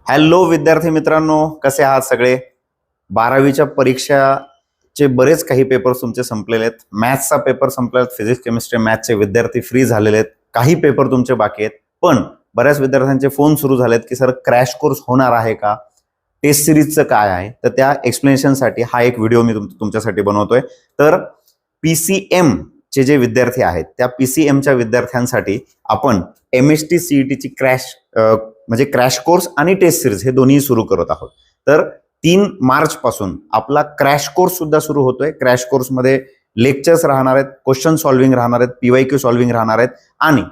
Hello विद्यार्थी मित्रांनो, कसे आहात सगळे? 12वीच्या परीक्षाचे बरेच काही पेपर्स तुमचे संपलेले आहेत. मॅथ्सचा पेपर संपलेला, फिजिक्स केमिस्ट्री मॅथ्सचे विद्यार्थी फ्री झालेले आहेत. काही पेपर तुमचे बाकी आहेत, पण बऱ्याच विद्यार्थ्यांचे फोन सुरू झालेत की सर क्रॅश कोर्स होणार आहे का, टेस्ट सिरीजचं काय आहे. तर त्या एक्सप्लेनेशनसाठी हा एक व्हिडिओ मी तुमच्यासाठी बनवतोय. तर PCM चे जे विद्यार्थी आहेत त्या PCMच्या विद्यार्थ्यांसाठी आपण MST CET ची म्हणजे क्रॅश कोर्स आणि टेस्ट सिरीज हे दोन्ही सुरू करत आहोत. तर 3 मार्च पासून आपला क्रॅश कोर्स सुद्धा सुरू होतोय. क्रॅश कोर्समध्ये लेक्चर्स राहणार आहेत, क्वेश्चन सॉल्व्हिंग राहणार आहेत, PYQ सॉल्व्हिंग राहणार आहेत आणि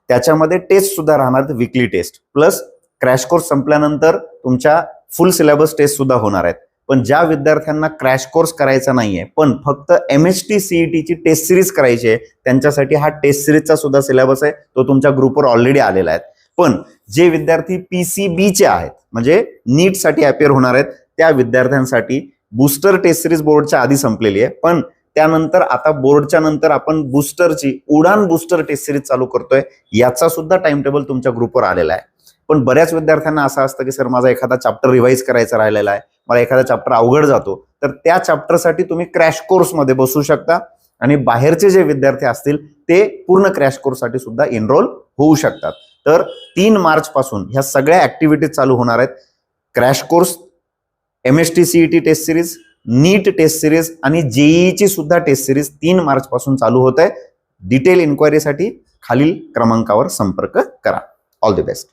त्याच्यामध्ये टेस्ट सुद्धा राहणार आहेत, weekly test. Plus crash course संपल्यानंतर तुमच्या फुल सिलेबस टेस्ट सुद्धा होणार आहेत. पण ज्या विद्यार्थ्यांना क्रॅश कोर्स करायचा नाहीये पण फक्त MST CET ची टेस्ट सिरीज करायची आहे, त्यांच्यासाठी हा टेस्ट सिरीजचा सुद्धा सिलेबस आहे, तो तुमच्या ग्रुपवर ऑलरेडी आलेला आहे. पण जे विद्यार्थी PCB चे आहेत म्हणजे नीट साठी अपेअर होणार आहेत, त्या विद्यार्थ्यांसाठी बूस्टर टेस्ट सिरीज बोर्डच्या आधी संपलेली आहे. पण त्यानंतर आता बोर्डच्या नंतर आपण बूस्टरची उडान बूस्टर टेस्ट सिरीज चालू करतोय. याचा सुद्धा टाइम टेबल तुमच्या ग्रुपवर आलेला आहे. पण बऱ्याच विद्यार्थ्यांना असं असतं की सर माझा एखादा चॅप्टर रिवाइज करायचा राहिलेला आहे, मला एखादा चॅप्टर अवघड जातो, तर त्या चॅप्टरसाठी तुम्ही क्रॅश कोर्समध्ये बसू शकता आणि बाहेरचे जे विद्यार्थी असतील ते पूर्ण क्रॅश कोर्ससाठी सुद्धा एनरोल होऊ शकतात. तर 3 मार्च पासून ह्या सगळ्या ऍक्टिव्हिटीज चालू होणार आहेत. Crash course, MST CET test series, NEET test series आणि JEE ची सुद्धा टेस्ट सिरीज 3 मार्च पासून चालू होत आहे. डिटेल इन्क्वायरीसाठी खालील क्रमांकावर संपर्क करा. All the best.